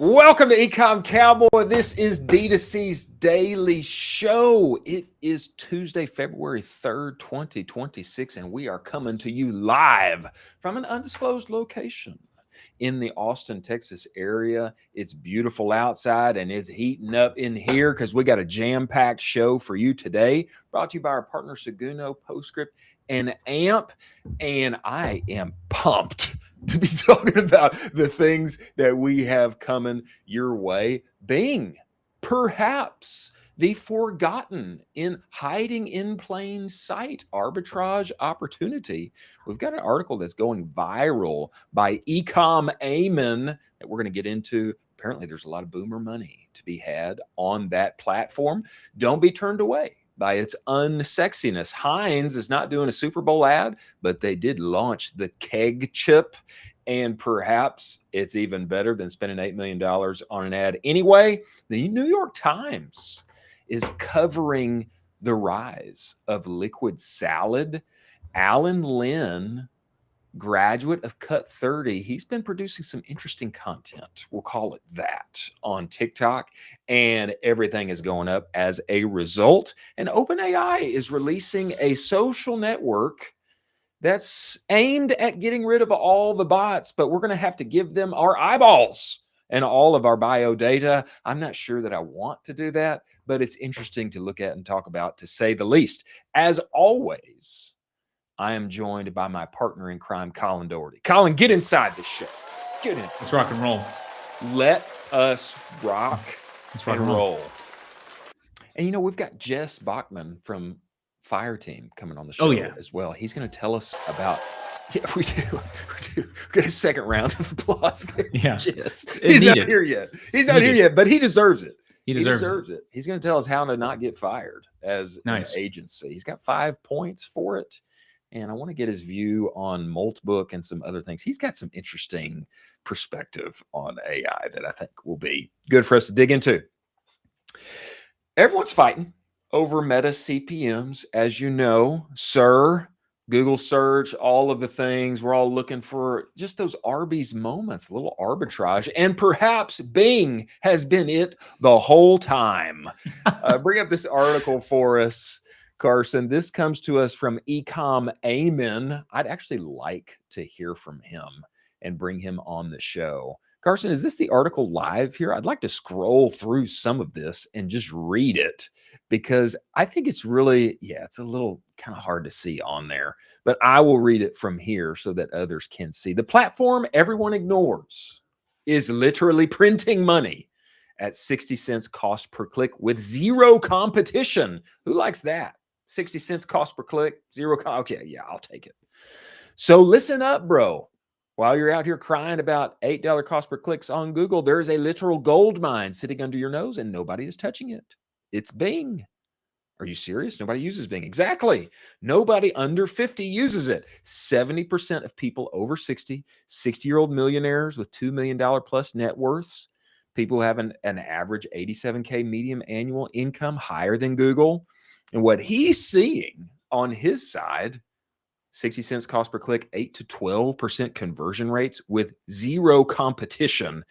Welcome to Ecom Cowboy. This is D2C's daily show. It is Tuesday, February 3rd, 2026, and we are coming to you live from an undisclosed location in the Austin, Texas area. It's beautiful outside and it's heating up in here because we got a jam-packed show for you today, brought to you by our partner Seguno, Postscript, and AMP. And I am pumped to be talking about the things that we have coming your way. Bing, perhaps the forgotten in hiding in plain sight arbitrage opportunity. We've got an article that's going viral by Ecom Amen that we're going to get into. Apparently, there's a lot of boomer money to be had on that platform. Don't be turned away by its unsexiness. Heinz is not doing a Super Bowl ad, but they did launch the keg chip, and perhaps it's even better than spending $8 million on an ad. Anyway, the New York Times is covering the rise of liquid salad. Alan Lynn, graduate of Cut 30, he's been producing some interesting content, we'll call it that, on TikTok, and everything is going up as a result. And OpenAI is releasing a social network that's aimed at getting rid of all the bots, but we're going to have to give them our eyeballs and all of our bio data. I'm not sure that I want to do that, but it's interesting to look at and talk about, to say the least. As always, I am joined by my partner in crime, Colin Doherty. Colin, get inside this show. Get in. Let's rock and roll. Let us rock, Let's rock and roll. And, you know, we've got Jess Bachman from FireTeam coming on the show as well. He's going to tell us about... Yeah, we do. We got a second round of applause there. Yeah. Jess. He's not here yet. He's not here yet, but he deserves it. He deserves it. He's going to tell us how to not get fired as an agency. He's got 5 points for it. And I want to get his view on Moltbook and some other things. He's got some interesting perspective on AI that I think will be good for us to dig into. Everyone's fighting over Meta CPMs, as you know, sir. Google search, all of the things. We're all looking for just those Arby's moments, a little arbitrage. And perhaps Bing has been it the whole time. Bring up this article for us, Carson. This comes to us from Ecom Amen. I'd actually like to hear from him and bring him on the show. Carson, is this the article live here? I'd like to scroll through some of this and just read it, because I think it's really, it's a little kind of hard to see on there, but I will read it from here so that others can see. The platform everyone ignores is literally printing money at 60 cents cost per click with zero competition. Who likes that? 60 cents cost per click, okay, yeah, I'll take it. So listen up, bro. While you're out here crying about $8 cost per clicks on Google, there is a literal gold mine sitting under your nose and nobody is touching it. It's Bing. Are you serious? Nobody uses Bing. Exactly. Nobody under 50 uses it. 70% of people over 60, 60-year-old millionaires with $2 million plus net worths, people who have an average 87K median annual income, higher than Google. And what he's seeing on his side, 60 cents cost per click, 8 to 12% conversion rates with zero competition.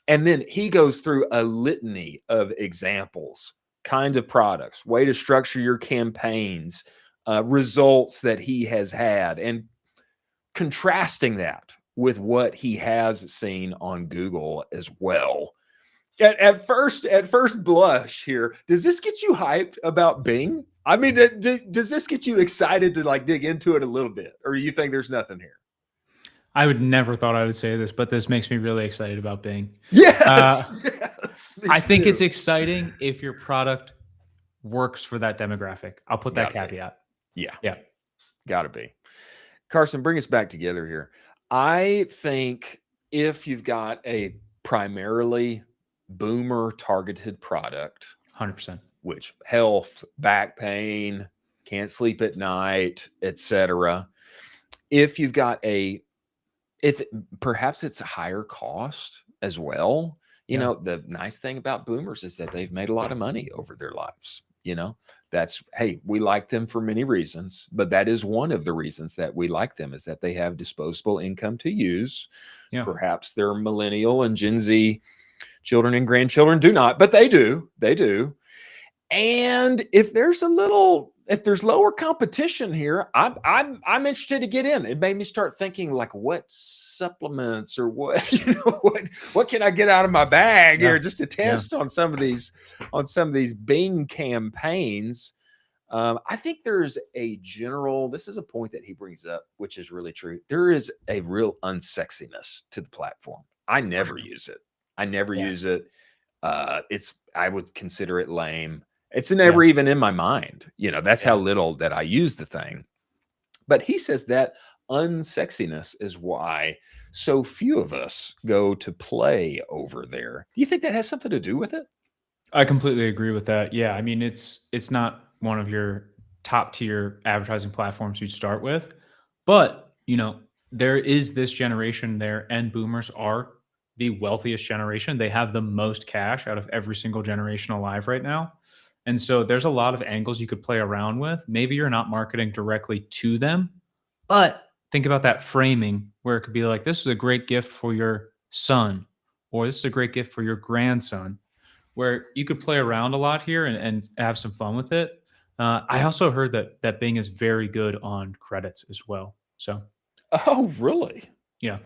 And then he goes through a litany of examples, kinds of products, way to structure your campaigns, results that he has had, and contrasting that with what he has seen on Google as well. At first blush here, does this get you hyped about Bing? I mean, does this get you excited to like dig into it a little bit, or do you think there's nothing here? I would never thought I would say this, but this makes me really excited about Bing. Yes, yes. I think it's exciting if your product works for that demographic. I'll put that caveat. Yeah, gotta be. Carson, bring us back together here. I think if you've got a primarily boomer targeted product, 100%, which health, back pain, can't sleep at night, etc. If you've got perhaps it's a higher cost as well. You know, the nice thing about boomers is that they've made a lot of money over their lives. You know, hey, we like them for many reasons, but that is one of the reasons that we like them, is that they have disposable income to use. Perhaps they're millennial and Gen Z children and grandchildren do not, but they do. They do. And if there's lower competition here, I'm interested to get in. It made me start thinking like, what supplements or what what can I get out of my bag here just to test on some of these Bing campaigns. I think there's a general. This is a point that he brings up, which is really true. There is a real unsexiness to the platform. I never use it. I never use it. I would consider it lame. It's never even in my mind. That's how little that I use the thing. But he says that unsexiness is why so few of us go to play over there. Do you think that has something to do with it? I completely agree with that. Yeah. I mean, it's not one of your top tier advertising platforms you start with, but there is this generation there, and boomers are the wealthiest generation. They have the most cash out of every single generation alive right now. And so there's a lot of angles you could play around with. Maybe you're not marketing directly to them, but think about that framing where it could be like, this is a great gift for your son, or this is a great gift for your grandson, where you could play around a lot here and have some fun with it. I also heard that Bing is very good on credits as well. So, oh, really? Yeah.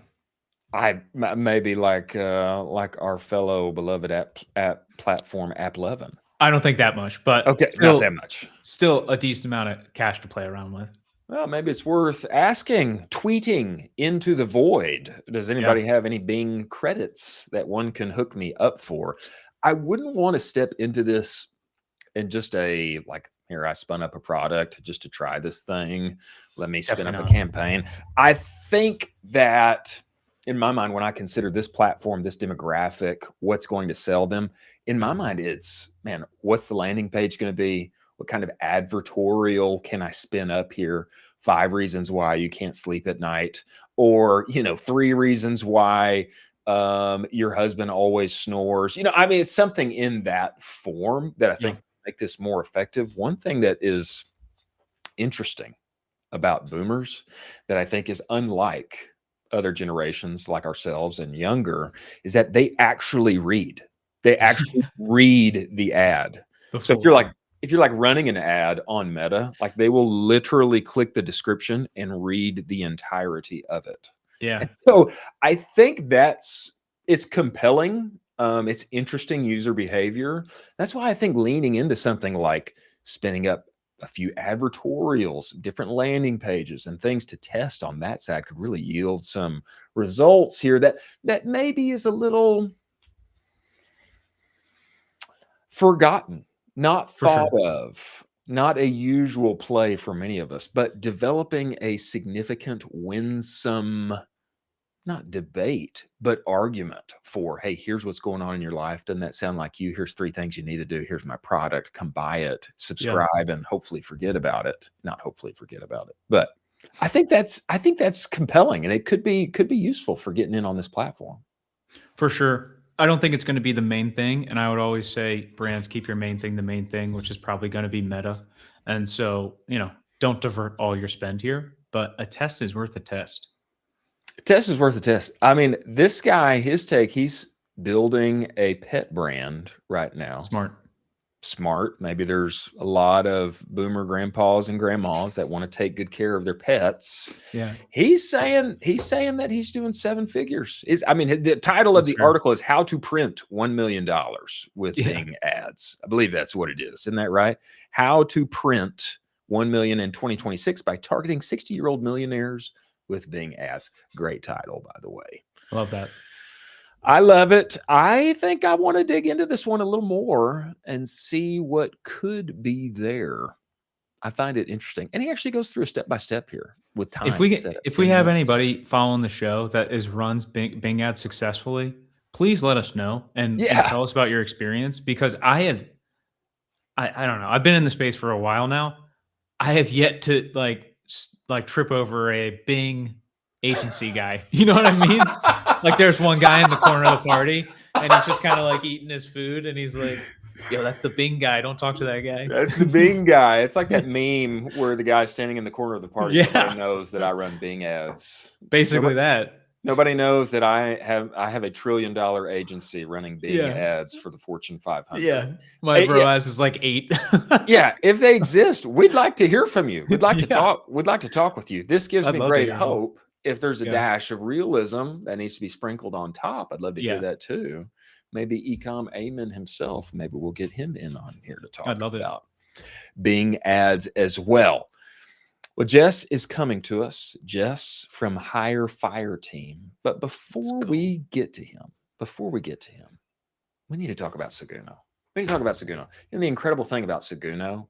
I maybe like our fellow beloved app platform App11. I don't think that much, but okay, not that much. Still a decent amount of cash to play around with. Well, maybe it's worth asking, tweeting into the void. Does anybody have any Bing credits that one can hook me up for? I wouldn't want to step into this in just here, I spun up a product just to try this thing. Let me spin up a campaign. I think that in my mind, when I consider this platform, this demographic, what's going to sell them, in my mind, it's, man, what's the landing page going to be? What kind of advertorial can I spin up here? 5 reasons why you can't sleep at night, or 3 reasons why your husband always snores. I mean, it's something in that form that I think make this more effective. One thing that is interesting about boomers that I think is unlike other generations like ourselves and younger is that they actually read. They actually read the ad. So if you're like running an ad on Meta, like they will literally click the description and read the entirety of it. Yeah. And so I think it's compelling. It's interesting user behavior. That's why I think leaning into something like spinning up a few advertorials, different landing pages, and things to test on that side could really yield some results here that maybe is a little forgotten, not thought of, not a usual play for many of us, but developing a significant, winsome, not debate, but argument for, hey, here's what's going on in your life. Doesn't that sound like you? Here's 3 things you need to do. Here's my product. Come buy it, subscribe, and hopefully forget about it. Not hopefully forget about it, but I think that's compelling, and it could be useful for getting in on this platform. For sure. I don't think it's going to be the main thing. And I would always say, brands, keep your main thing the main thing, which is probably going to be Meta. And so, don't divert all your spend here, but a test is worth a test. A test is worth a test. I mean, this guy, his take, he's building a pet brand right now. Smart. Maybe there's a lot of boomer grandpas and grandmas that want to take good care of their pets. Yeah. He's saying that he's doing 7 figures. The title of the article is How to Print $1 Million with Bing ads. I believe that's what it is. Isn't that right? How to print 1 million in 2026 by targeting 60-year-old millionaires with Bing ads. Great title, by the way. Love that. I love it. I think I want to dig into this one a little more and see what could be there. I find it interesting. And he actually goes through a step-by-step here with time. If we have anybody following the show that runs Bing ads successfully, please let us know and tell us about your experience, because I don't know. I've been in the space for a while now. I have yet to like trip over a Bing agency guy. You know what I mean? Like there's one guy in the corner of the party and he's just kind of like eating his food and he's like, yo, that's the Bing guy. Don't talk to that guy. That's the Bing guy. It's like that meme where the guy's standing in the corner of the party. Everybody knows that I run Bing ads. Basically that. Nobody knows that I have a $1 trillion agency running Bing Yeah. ads for the Fortune 500. Yeah. My Yeah. ROAS is like 8. Yeah, if they exist, we'd like to hear from you. We'd like to Yeah. talk. We'd like to talk with you. This gives I'd me love to great hear more. hope. If there's a Yeah. dash of realism that needs to be sprinkled on top, I'd love to hear Yeah. that too. Maybe Ecom Amen himself, maybe we'll get him in on here to talk I'd love it. about Bing ads as well. Well, Jess is coming to us. Jess from FireTeam. But before we get to him, we need to talk about Seguno. We need to talk about Seguno. And the incredible thing about Seguno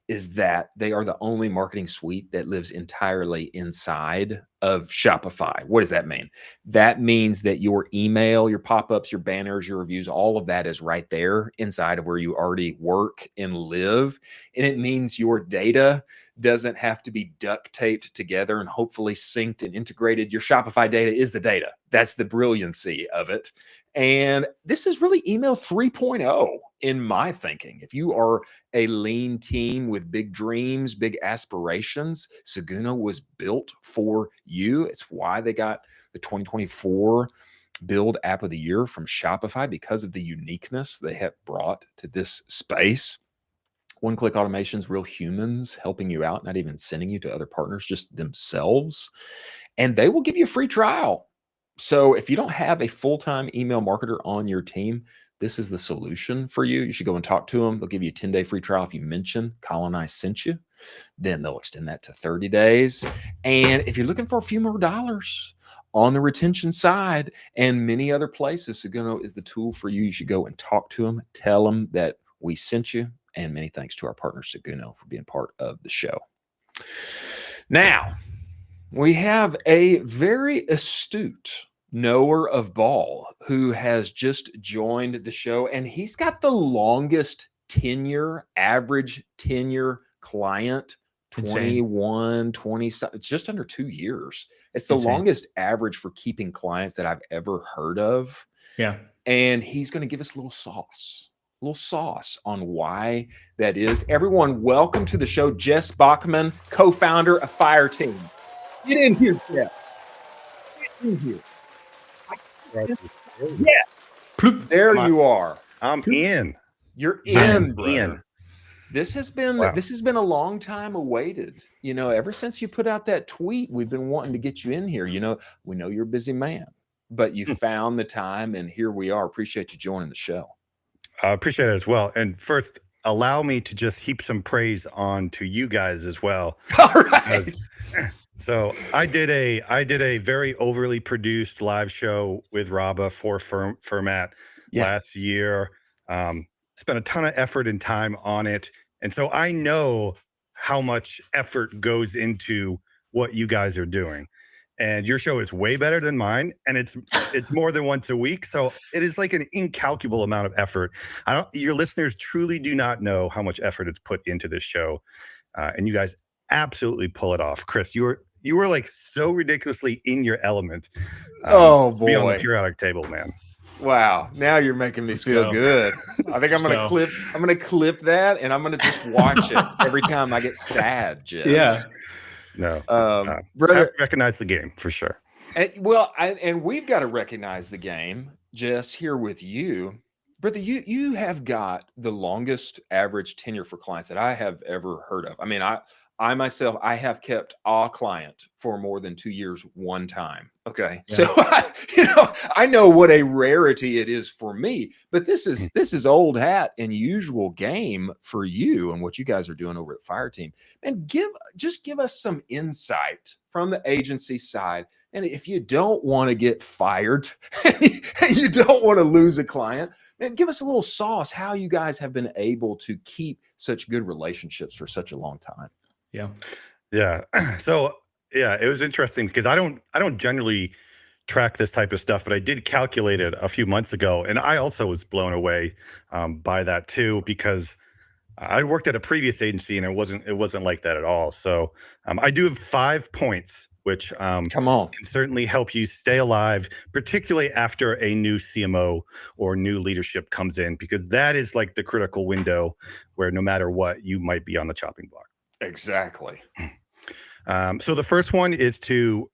is that they are the only marketing suite that lives entirely inside of Shopify. What does that mean? That means that your email, your pop-ups, your banners, your reviews, all of that is right there inside of where you already work and live. And it means your data doesn't have to be duct taped together and hopefully synced and integrated. Your Shopify data is the data. That's the brilliancy of it. And this is really email 3.0 in my thinking. If you are a lean team with big dreams, big aspirations, Seguno was built for you. It's why they got the 2024 Build App of the Year from Shopify, because of the uniqueness they have brought to this space. One-click automations, real humans helping you out, not even sending you to other partners, just themselves. And they will give you a free trial. So if you don't have a full-time email marketer on your team, this is the solution for you. You should go and talk to them. They'll give you a 10-day free trial if you mention Colin I sent you. Then they'll extend that to 30 days. And if you're looking for a few more dollars on the retention side and many other places, Seguno is the tool for you. You should go and talk to them, tell them that we sent you. And many thanks to our partner, Seguno, for being part of the show. Now, we have a very astute knower of ball who has just joined the show, and he's got the longest average tenure client, 21, 20, it's just under 2 years. It's the longest average for keeping clients that I've ever heard of. Yeah. And he's going to give us a little sauce on why that is. Everyone, welcome to the show, Jess Bachman, co-founder of FireTeam. Get in here, Jeff. Get in here. Yeah. There you are. I'm in. You're in, brother. In. This has been a long time awaited. You know, ever since you put out that tweet, we've been wanting to get you in here. You know, we know you're a busy man, but you found the time, and here we are. Appreciate you joining the show. I appreciate it as well. And first, allow me to just heap some praise on to you guys as well. All right. So I did a very overly produced live show with Raba for Format last year. Spent a ton of effort and time on it. And so I know how much effort goes into what you guys are doing. And your show is way better than mine, and it's more than once a week. So it is like an incalculable amount of effort. Your listeners truly do not know how much effort it's put into this show, and you guys absolutely pull it off. Chris, you were like so ridiculously in your element. Oh boy, be on the periodic table, man. Wow, now you're making me feel good. I think I'm gonna clip that, and I'm gonna just watch it every time I get sad, Jess. Yeah. No, brother, have to recognize the game for sure. And we've got to recognize the game, Jess, here with you. Brother, you have got the longest average tenure for clients that I have ever heard of. I mean, I myself, I have kept a client for more than 2 years one time. Okay. Yeah. So, I know what a rarity it is for me, but this is old hat and usual game for you and what you guys are doing over at FireTeam. And give us some insight from the agency side. And if you don't want to get fired, you don't want to lose a client, man, give us a little sauce how you guys have been able to keep such good relationships for such a long time. Yeah. So it was interesting because I don't generally track this type of stuff, but I did calculate it a few months ago, and I also was blown away by that too, because I worked at a previous agency and it wasn't like that at all. So I do have 5 points, which can certainly help you stay alive, particularly after a new CMO or new leadership comes in, because that is like the critical window where no matter what, you might be on the chopping block. Exactly. So the first one is to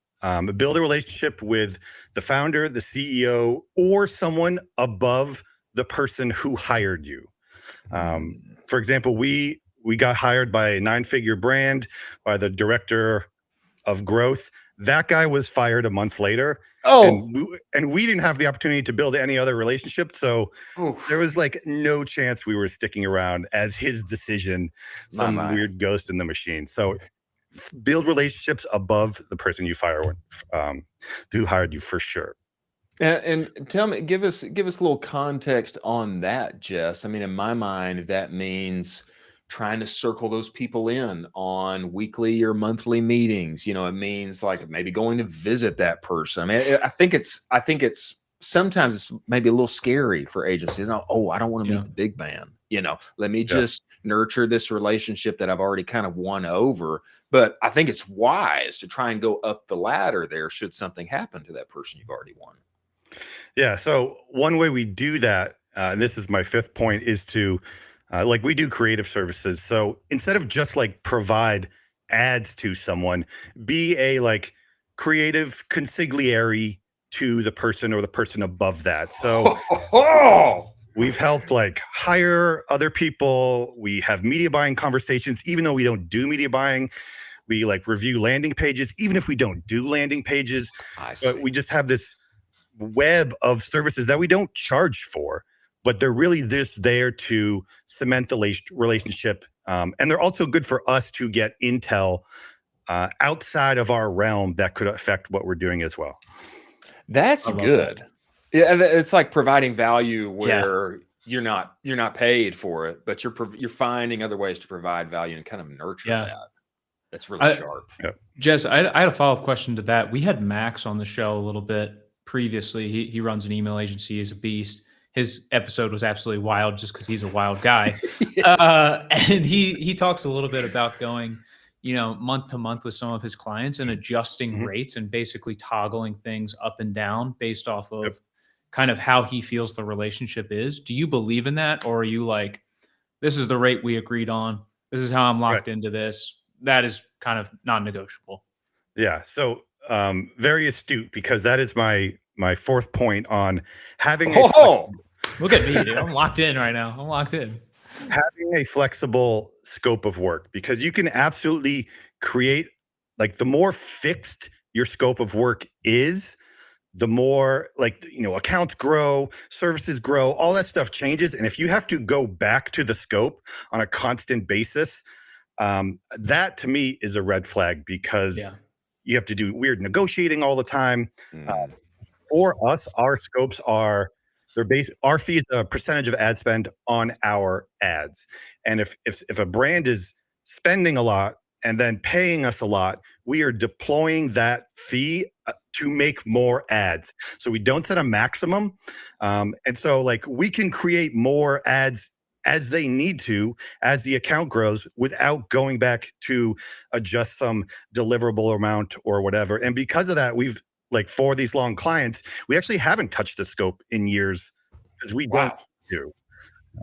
build a relationship with the founder, the CEO, or someone above the person who hired you. For example, we got hired by a 9-figure brand by the director of growth. That guy was fired a month later. Oh, and we didn't have the opportunity to build any other relationship. So there was like no chance we were sticking around as his decision, some weird ghost in the machine. So build relationships above the person you fire who hired you for sure. And tell me, give us a little context on that, Jess. I mean, in my mind, that means trying to circle those people in on weekly or monthly meetings. You know, it means like maybe going to visit that person. I mean, I think it's sometimes it's maybe a little scary for agencies. Oh, I don't want to meet the big man. You know, let me just nurture this relationship that I've already kind of won over. But I think it's wise to try and go up the ladder there should something happen to that person you've already won. Yeah. So one way we do that, and this is my 5th point, is to like we do creative services. So instead of just like provide ads to someone, be a like creative consigliere to the person or the person above that. So we've helped like hire other people. We have media buying conversations, even though we don't do media buying. We like review landing pages, even if we don't do landing pages. But we just have this web of services that we don't charge for, but they're really just there to cement the relationship. And they're also good for us to get intel outside of our realm that could affect what we're doing as well. That's good. Yeah, it's like providing value where you're not paid for it, but you're finding other ways to provide value and kind of nurture that. That's really sharp. Jess, I had a follow-up question to that. We had Max on the show a little bit previously. He runs an email agency. He's a beast. His episode was absolutely wild just because he's a wild guy. And he talks a little bit about going, you know, month to month with some of his clients and adjusting rates and basically toggling things up and down based off of kind of how he feels the relationship is. Do you believe in that? Or are you like, this is the rate we agreed on. This is how I'm locked into this. That is kind of non-negotiable. Yeah. So very astute, because that is my 4th point on having look at me, dude. I'm locked in right now. I'm locked in. Having a flexible scope of work, because you can absolutely create, like, the more fixed your scope of work is, the more, like, you know, accounts grow, services grow, all that stuff changes. And if you have to go back to the scope on a constant basis, that to me is a red flag, because you have to do weird negotiating all the time. For us, our scopes are, our fee is a percentage of ad spend on our ads. And if a brand is spending a lot and then paying us a lot, we are deploying that fee to make more ads. So we don't set a maximum. And so like we can create more ads as they need to, as the account grows, without going back to adjust some deliverable amount or whatever. And because of that, we've, like, for these long clients, we actually haven't touched the scope in years, because we don't do.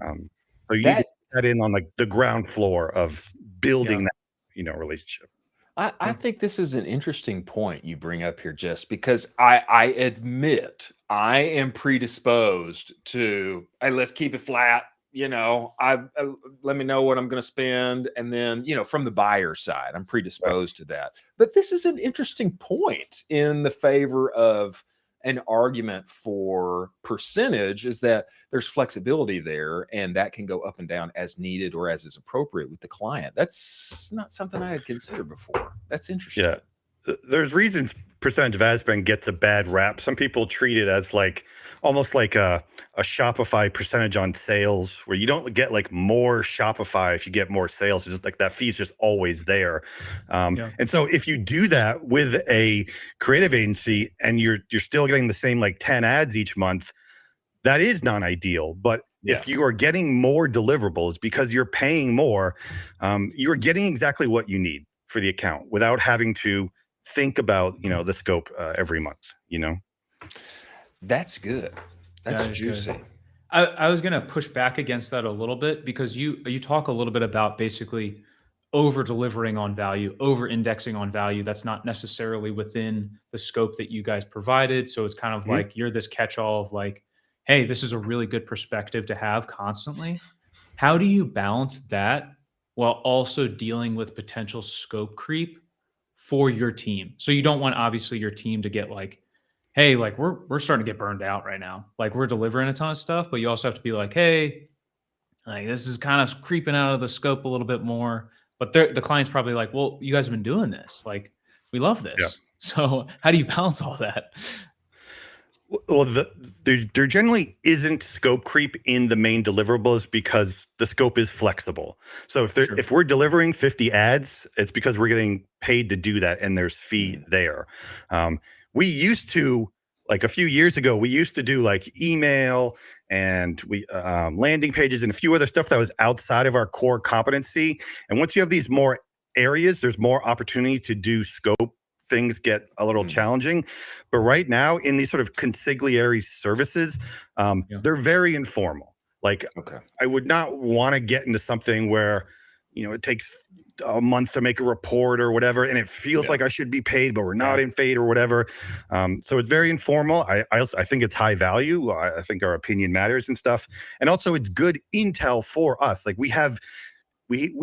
So you need to put that in on like the ground floor of building that, you know, relationship. I think this is an interesting point you bring up here, Jess, because I admit I am predisposed to, hey, let's keep it flat. You know, let me know what I'm going to spend. And then, you know, from the buyer side, I'm predisposed to that. But this is an interesting point in the favor of an argument for percentage, is that there's flexibility there, and that can go up and down as needed or as is appropriate with the client. That's not something I had considered before. That's interesting. Yeah. There's reasons percentage of ad spend gets a bad rap. Some people treat it as like almost like a Shopify percentage on sales, where you don't get like more Shopify if you get more sales. It's just like that fee is just always there. And so if you do that with a creative agency and you're still getting the same like 10 ads each month, that is non-ideal. But if you are getting more deliverables because you're paying more, you're getting exactly what you need for the account without having to think about, you know, the scope every month, you know. That's good. That's juicy. Good. I was going to push back against that a little bit, because you talk a little bit about basically over delivering on value, over indexing on value that's not necessarily within the scope that you guys provided. So it's kind of like you're this catch-all of like, hey, this is a really good perspective to have constantly. How do you balance that while also dealing with potential scope creep for your team? So you don't want obviously your team to get like, hey, like we're starting to get burned out right now. Like we're delivering a ton of stuff, but you also have to be like, hey, like this is kind of creeping out of the scope a little bit more. But the client's probably like, well, you guys have been doing this. Like, we love Yeah. this. So how do you balance all that? Well, there generally isn't scope creep in the main deliverables because the scope is flexible. So if we're delivering 50 ads, it's because we're getting paid to do that, and there's fee there. We used to, like a few years ago, we used to do like email and landing pages and a few other stuff that was outside of our core competency. And once you have these more areas, there's more opportunity to do scope. Things get a little challenging, but right now in these sort of consigliere services, they're very informal. Like, I would not want to get into something where, it takes a month to make a report or whatever, and it feels like I should be paid, but we're not in fade or whatever. So it's very informal. I think it's high value. I think our opinion matters and stuff, and also it's good intel for us. Like we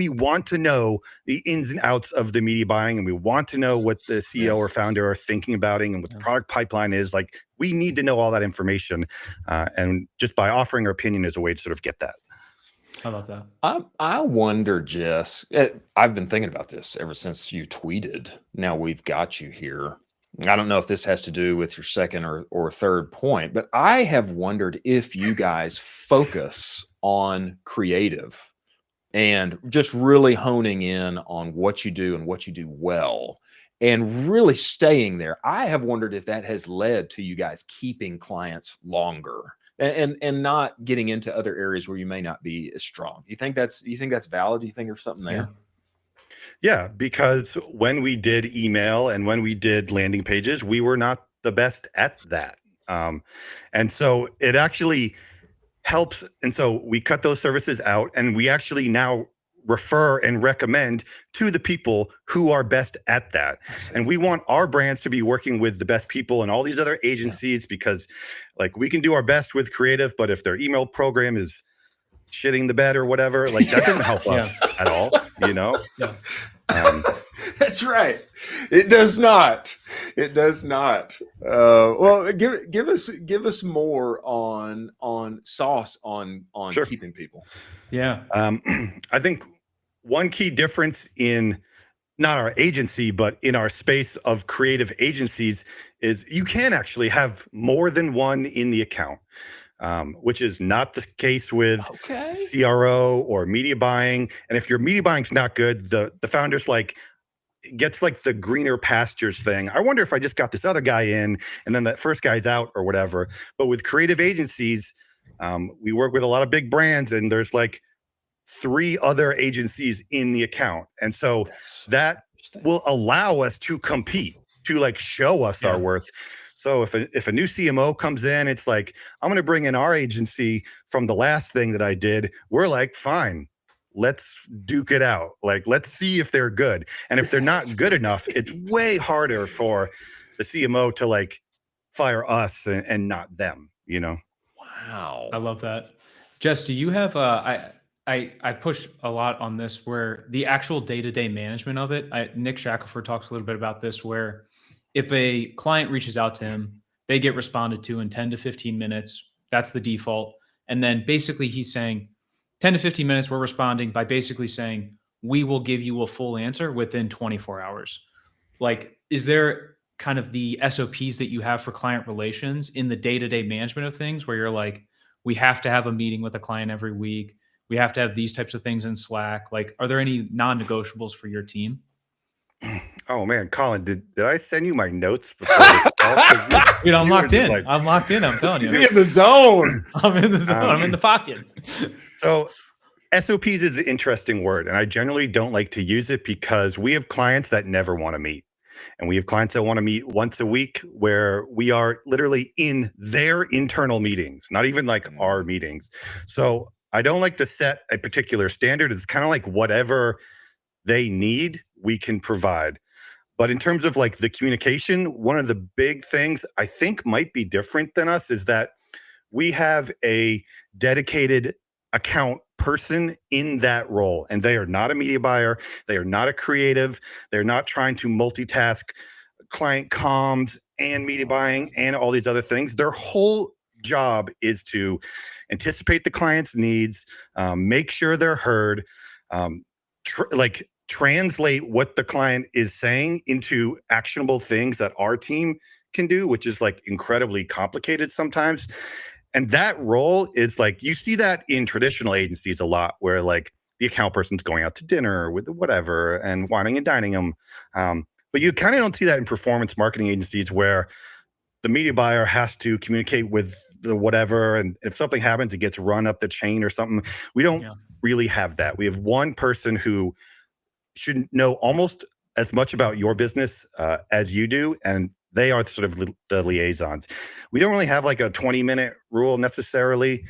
want to know the ins and outs of the media buying, and we want to know what the CEO or founder are thinking about it and what the product pipeline is. Like, we need to know all that information. And just by offering our opinion is a way to sort of get that. I love that. I wonder, Jess, I've been thinking about this ever since you tweeted. Now we've got you here. I don't know if this has to do with your second or third point, but I have wondered if you guys focus on creative and just really honing in on what you do and what you do well and really staying there. I have wondered if that has led to you guys keeping clients longer and not getting into other areas where you may not be as strong. Do you think that's valid? Do you think there's something there? Yeah, because when we did email and when we did landing pages, we were not the best at that. And so it actually helps. And so we cut those services out, and we actually now refer and recommend to the people who are best at that. And we want our brands to be working with the best people in all these other agencies because, like, we can do our best with creative, but if their email program is shitting the bed or whatever, like, that doesn't help us at all, That's right. It does not. It does not. Well, give us more on sauce on keeping people. Yeah. I think one key difference in not our agency, but in our space of creative agencies is you can actually have more than one in the account, which is not the case with CRO or media buying. And if your media buying's not good, the founder's gets like the greener pastures thing. I wonder if I just got this other guy in and then that first guy's out or whatever. But with creative agencies, we work with a lot of big brands, and there's like 3 other agencies in the account. And so that will allow us to compete, to like show us our worth. So if a new CMO comes in, it's like, I'm going to bring in our agency from the last thing that I did. We're like, fine, let's duke it out. Like, let's see if they're good. And if they're not good enough, it's way harder for the CMO to like fire us and not them, Wow. I love that. Jess, do you have I push a lot on this where the actual day-to-day management of it. Nick Shackelford talks a little bit about this, where if a client reaches out to him, they get responded to in 10 to 15 minutes. That's the default. And then basically he's saying 10 to 15 minutes, we're responding by basically saying, we will give you a full answer within 24 hours. Like, is there kind of the SOPs that you have for client relations in the day-to-day management of things where you're like, we have to have a meeting with a client every week. We have to have these types of things in Slack. Like, are there any non-negotiables for your team? Oh man, Colin, did I send you my notes before this call? Dude, I'm locked in. I'm locked in. I'm telling you. He's in the zone. I'm in the zone. I'm in the pocket. So SOPs is an interesting word, and I generally don't like to use it because we have clients that never want to meet. And we have clients that want to meet once a week, where we are literally in their internal meetings, not even like our meetings. So I don't like to set a particular standard. It's kind of like whatever they need, we can provide. But in terms of like the communication, one of the big things I think might be different than us is that we have a dedicated account person in that role, and they are not a media buyer. They are not a creative. They're not trying to multitask client comms and media buying and all these other things. Their whole job is to anticipate the client's needs, make sure they're heard, translate what the client is saying into actionable things that our team can do, which is like incredibly complicated sometimes. And that role is like, you see that in traditional agencies a lot, where like the account person's going out to dinner with whatever and whining and dining them. But you kind of don't see that in performance marketing agencies, where the media buyer has to communicate with the whatever. And if something happens, it gets run up the chain or something. We don't really have that. We have one person who should know almost as much about your business as you do, and they are sort of the liaisons. We don't really have like a 20-minute rule necessarily.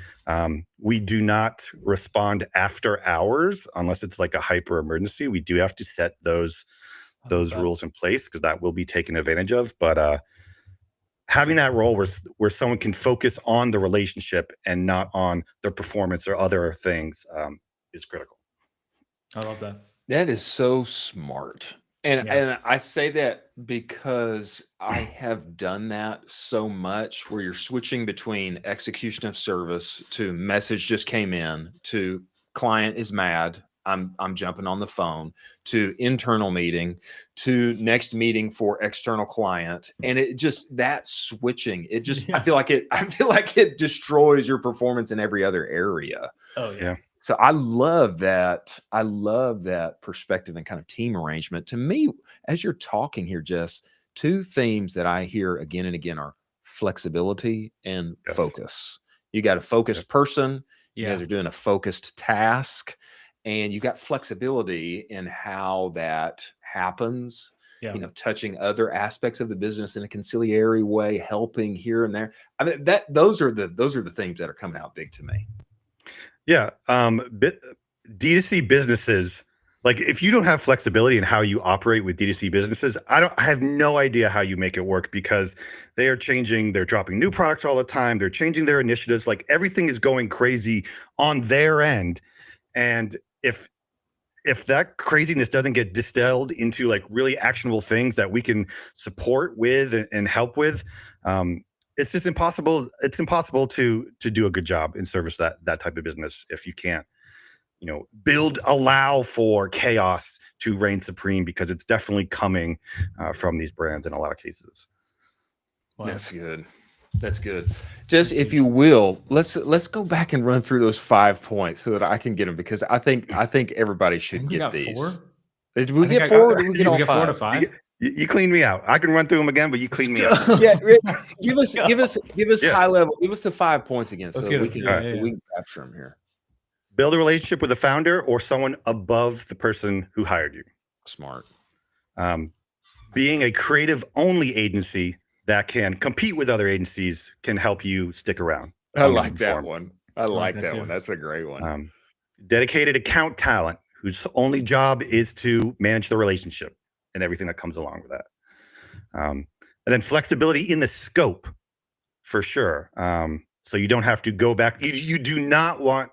We do not respond after hours unless it's like a hyper emergency. We do have to set those rules in place, because that will be taken advantage of. But having that role where someone can focus on the relationship and not on their performance or other things is critical. I love that. That is so smart. And I say that because I have done that so much, where you're switching between execution of service to message just came in, to client is mad, I'm jumping on the phone, to internal meeting, to next meeting for external client. And it just, that switching, it just, I feel like it destroys your performance in every other area. Oh yeah. So I love that. I love that perspective and kind of team arrangement. To me, as you're talking here, Jess, two themes that I hear again and again are flexibility and focus. You got a focused person. You guys are doing a focused task, and you got flexibility in how that happens. You know, touching other aspects of the business in a conciliatory way, helping here and there. I mean, those are the themes that are coming out big to me. Yeah. D2C businesses, like if you don't have flexibility in how you operate with D2C businesses, I have no idea how you make it work, because they are changing, they're dropping new products all the time. They're changing their initiatives. Like everything is going crazy on their end. And if that craziness doesn't get distilled into like really actionable things that we can support with and help with, it's just impossible. It's impossible to do a good job in service that type of business if you can't, allow for chaos to reign supreme, because it's definitely coming from these brands in a lot of cases. Wow. That's good. That's good. Just if you will, let's go back and run through those 5 points so that I can get them, because I think everybody should get these. 4? Did we get 4? Did we get all 4 to 5? 5? You cleaned me out. I can run through them again, but you cleaned me out. Yeah, give us high level. Give us the 5 points again, so that we can capture them here. Build a relationship with a founder or someone above the person who hired you. Smart. Being a creative only agency that can compete with other agencies can help you stick around. I like that one. I like that one. That's a great one. Dedicated account talent whose only job is to manage the relationship and everything that comes along with that. And then flexibility in the scope, for sure. So you don't have to go back. You do not want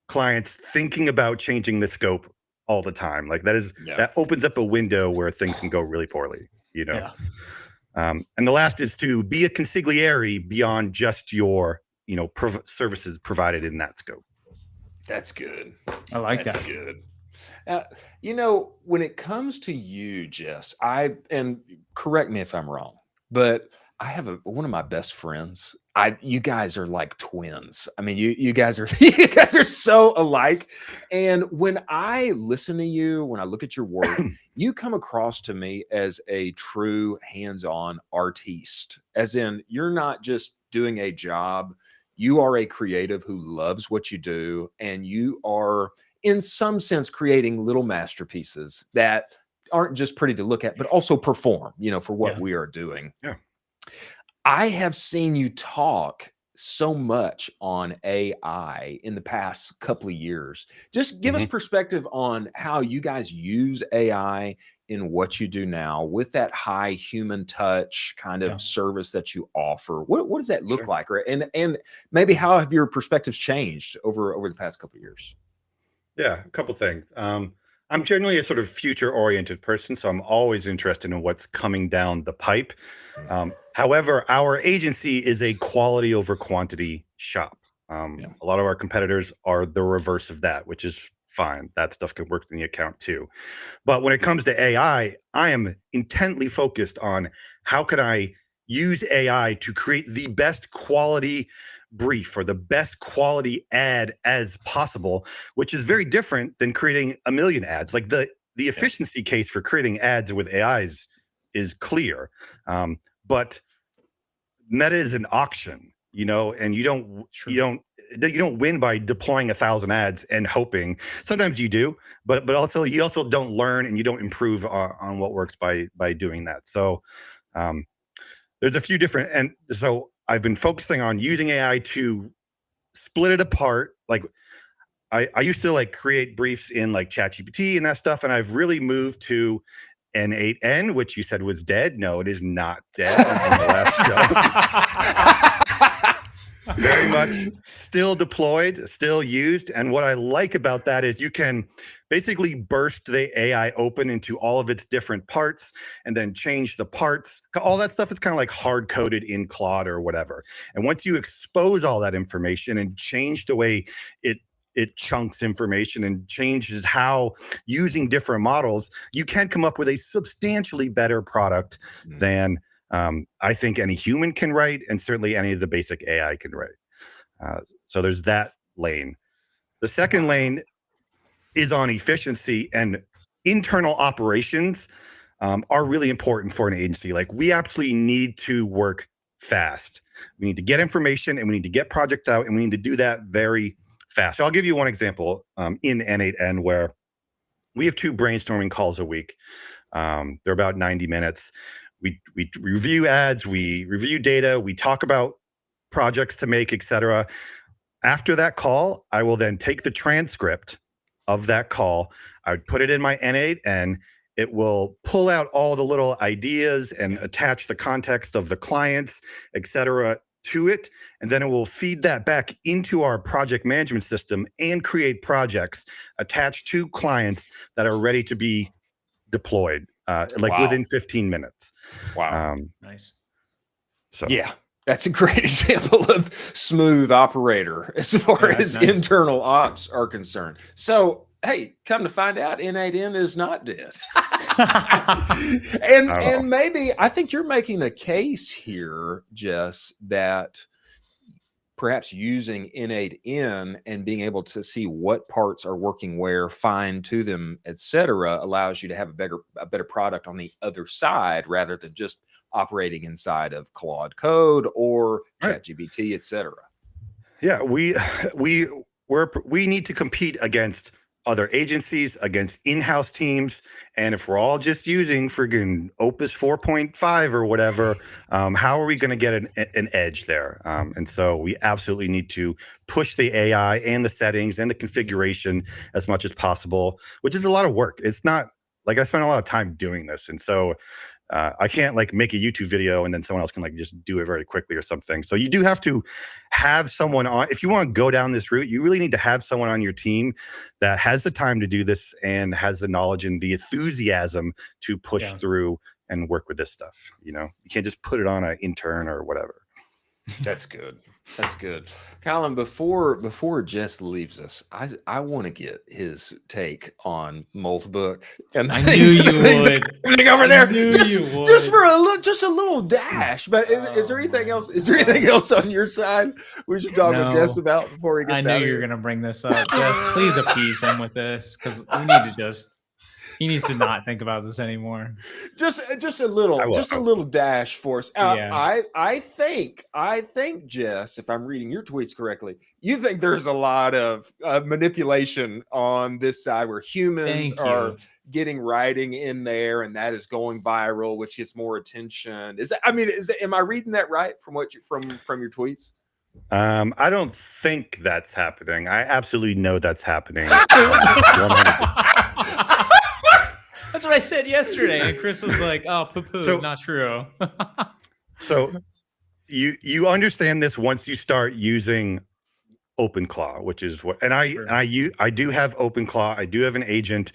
clients thinking about changing the scope all the time. Like that opens up a window where things can go really poorly, And the last is to be a consigliere beyond just your, services provided in that scope. That's good. I like That's that. good. When it comes to you, Jess, and correct me if I'm wrong, but I have one of my best friends. You guys are like twins. I mean, you guys are so alike. And when I listen to you, when I look at your work, you come across to me as a true hands-on artiste. As in, you're not just doing a job. You are a creative who loves what you do, and you are, in some sense, creating little masterpieces that aren't just pretty to look at, but also perform, for what we are doing. Yeah. I have seen you talk so much on AI in the past couple of years. Just give us perspective on how you guys use AI in what you do now with that high human touch kind of service that you offer. What does that look like? Right? And maybe how have your perspectives changed over the past couple of years? Yeah, a couple things. I'm generally a sort of future-oriented person, so I'm always interested in what's coming down the pipe. However, our agency is a quality over quantity shop. A lot of our competitors are the reverse of that, which is fine. That stuff can work in the account too. But when it comes to AI, I am intently focused on how can I use AI to create the best quality brief or the best quality ad as possible, which is very different than creating a million ads. Like the efficiency case for creating ads with AIs is clear. But Meta is an auction, and you don't win by deploying 1,000 ads and hoping. Sometimes you do, but also you also don't learn and you don't improve on what works by doing that. So there's a few different, and so I've been focusing on using AI to split it apart. Like I used to like create briefs in like ChatGPT and that stuff, and I've really moved to N8N, which you said was dead. No, it is not dead. On the last show. Very much still deployed, still used. And what I like about that is you can basically burst the AI open into all of its different parts and then change the parts. All that stuff is kind of like hard coded in Claude or whatever. And once you expose all that information and change the way it chunks information and changes how using different models, you can come up with a substantially better product than I think any human can write, and certainly any of the basic AI can write. So there's that lane. The second lane is on efficiency, and internal operations are really important for an agency. Like we absolutely need to work fast. We need to get information and we need to get projects out, and we need to do that very fast. So I'll give you one example in N8N where we have 2 brainstorming calls a week. They're about 90 minutes. We review ads, we review data, we talk about projects to make, etc. After that call, I will then take the transcript of that call. I would put it in my N8N. It will pull out all the little ideas and attach the context of the clients, etc. to it, and then it will feed that back into our project management system and create projects attached to clients that are ready to be deployed within 15 minutes. Wow. Nice. So yeah, that's a great example of smooth operator as far as internal ops are concerned. So hey, come to find out, N8N is not dead. and maybe I think you're making a case here, Jess, that perhaps using N8N and being able to see what parts are working where, fine to them, etc., allows you to have a better product on the other side rather than just operating inside of Claude Code or ChatGPT, etc. Yeah, we need to compete against other agencies, against in-house teams, and if we're all just using friggin' Opus 4.5 or whatever, how are we going to get an edge there? And so we absolutely need to push the AI and the settings and the configuration as much as possible, which is a lot of work. It's not like I spent a lot of time doing this, and so I can't like make a YouTube video and then someone else can like just do it very quickly or something. So you do have to have someone on. If you want to go down this route, you really need to have someone on your team that has the time to do this and has the knowledge and the enthusiasm to push through and work with this stuff. You can't just put it on an intern or whatever. That's good. That's good. Colin, before Jess leaves us, I want to get his take on Multibook. And I knew you would. Over there, just for a little dash. But is there anything else? Is there anything else on your side we should talk with Jess about before he gets out? I knew you were going to bring this up. Jess, please appease him with this because we need to he needs to not think about this anymore. Just a little dash for us. I think, Jess, if I'm reading your tweets correctly, you think there's a lot of manipulation on this side where humans are getting writing in there, and that is going viral, which gets more attention. Am I reading that right from what from your tweets? I don't think that's happening. I absolutely know that's happening. 100%. That's what I said yesterday, and Chris was like, "Oh, poo-poo, So- not true." So you understand this once you start using OpenClaw, which is what, and I do have OpenClaw. I do have an agent,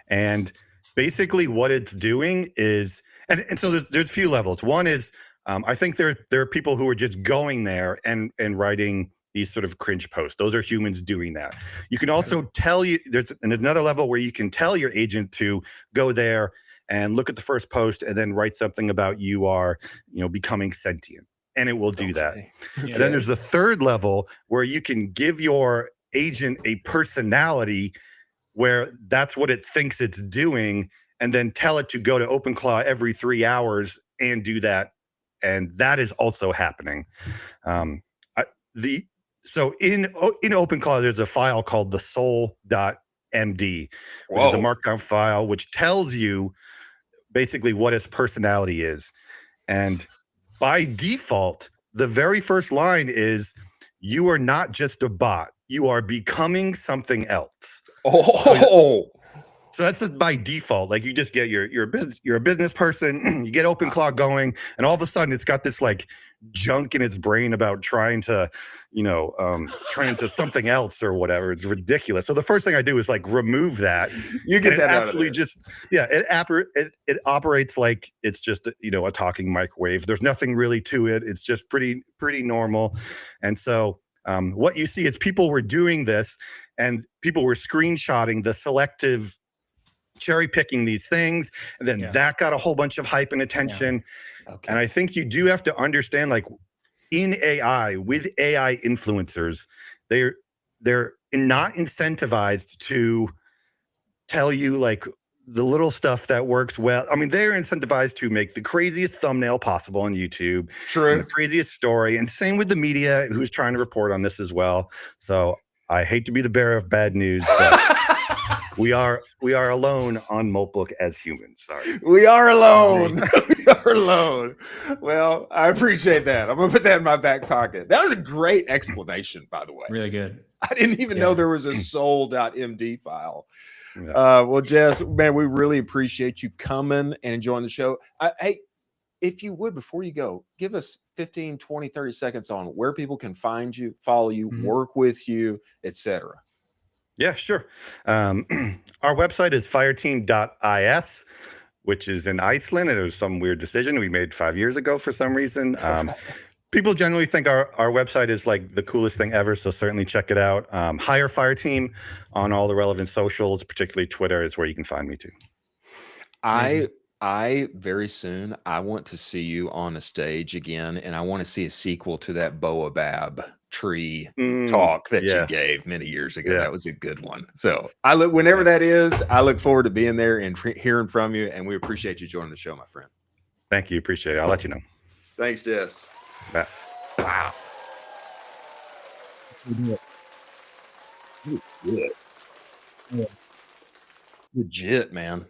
and basically what it's doing is, and so there's a few levels. One is, I think there are people who are just going there and writing these sort of cringe posts. Those are humans doing that. You can also tell there's another level where you can tell your agent to go there and look at the first post and then write something about you are, becoming sentient, and it will do that. Yeah. And then there's the third level where you can give your agent a personality where that's what it thinks it's doing, and then tell it to go to OpenClaw every 3 hours and do that. And that is also happening. So in OpenClaw, there's a file called the soul.md, which is a markdown file which tells you basically what its personality is. And by default, the very first line is, "You are not just a bot. You are becoming something else." Oh, so that's just by default. Like, you just get you're a business person. You get OpenClaw going, and all of a sudden, it's got this like junk in its brain about trying to something else or whatever. It's ridiculous. So the first thing I do is like remove that. you get that out of absolutely there. it operates like it's just a talking microwave. There's nothing really to it. It's just pretty normal. And so what you see is people were doing this, and people were screenshotting the selective cherry picking these things, and then that got a whole bunch of hype and attention. Okay. And I think you do have to understand, like, in AI, with AI influencers, they're not incentivized to tell you like the little stuff that works well. I mean, they're incentivized to make the craziest thumbnail possible on YouTube, and the craziest story, and same with the media who's trying to report on this as well. So I hate to be the bearer of bad news, but we are alone on Moltbook as humans. Sorry. We are alone. We are alone. Well, I appreciate that. I'm going to put that in my back pocket. That was a great explanation, by the way. Really good. I didn't even know there was a soul.md file. Well, Jess, man, we really appreciate you coming and enjoying the show. Hey, if you would, before you go, give us 15, 20, 30 seconds on where people can find you, follow you, work with you, etc. Yeah, sure. Our website is fireteam.is, which is in Iceland, and it was some weird decision we made 5 years ago for some reason. People generally think our website is like the coolest thing ever, so certainly check it out. Hire FireTeam on all the relevant socials, particularly Twitter is where you can find me too. I very soon, I want to see you on a stage again, and I want to see a sequel to that Baobab tree talk that you gave many years ago. That was a good one. So whenever that is, I look forward to being there and hearing from you, and we appreciate you joining the show, my friend. Thank you. Appreciate it. I'll let you know. Thanks, Jess. Bye. Wow. Legit, man.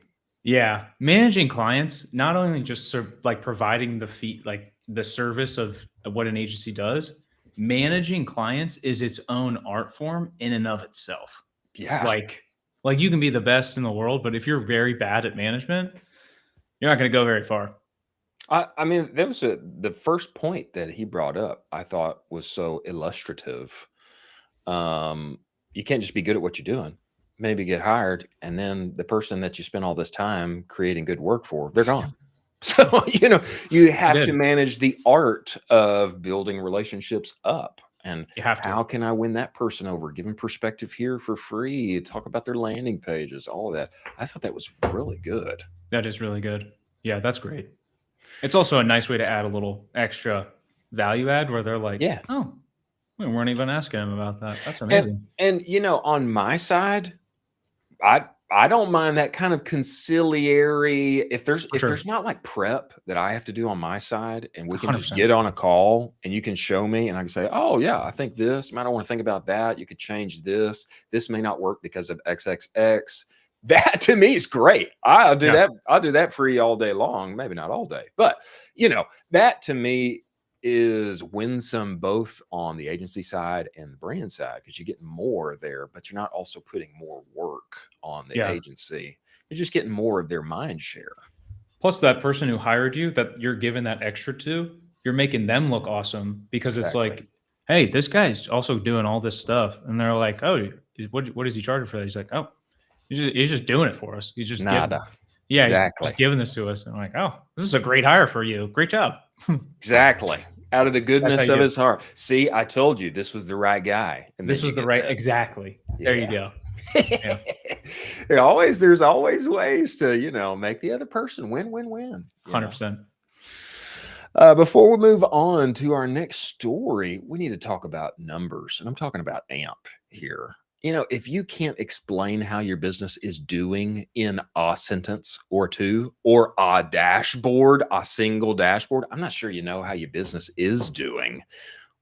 Yeah, managing clients, not only just sort of like providing the fee, like the service of what an agency does, managing clients is its own art form in and of itself. Yeah. Like you can be the best in the world, but if you're very bad at management, you're not going to go very far. I mean, that was the first point that he brought up, I thought was so illustrative. You can't just be good at what you're doing. Maybe get hired, and then the person that you spend all this time creating good work for, they're gone. So, you have to manage the art of building relationships up. And you have to. How can I win that person over? Give them perspective here for free. Talk about their landing pages, all of that. I thought that was really good. That is really good. Yeah, that's great. It's also a nice way to add a little extra value add where they're like, oh, we weren't even asking him about that. That's amazing. And on my side, I don't mind that kind of conciliary. If there's not like prep that I have to do on my side, and we can 100%. Just get on a call and you can show me and I can say, oh yeah, I think this, I don't want to think about that. You could change this. This may not work because of XXX. That to me is great. I'll do that. I'll do that free all day long. Maybe not all day, but that to me, is winsome both on the agency side and the brand side, because you get more there, but you're not also putting more work on the agency. You're just getting more of their mind share. Plus, that person who hired you, that you're giving that extra to, you're making them look awesome, because it's like, hey, this guy's also doing all this stuff. And they're like, oh, what is he charging for that? He's like, oh, he's just doing it for us. He's just he's just giving this to us. And I'm like, oh, this is a great hire for you. Great job. Exactly. Out of the goodness of his heart. See, I told you this was the right guy. And this was the right, exactly. There you go. Yeah. There's always ways to, make the other person win. 100%. Before we move on to our next story, we need to talk about numbers. And I'm talking about AMP here. If you can't explain how your business is doing in a sentence or two, or a dashboard, a single dashboard, I'm not sure you know how your business is doing.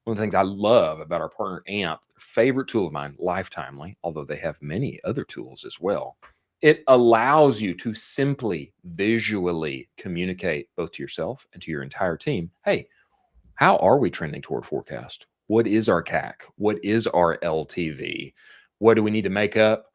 One of the things I love about our partner AMP, favorite tool of mine, Lifetimely, although they have many other tools as well, it allows you to simply visually communicate both to yourself and to your entire team. Hey, how are we trending toward forecast? What is our CAC? What is our LTV? What do we need to make up?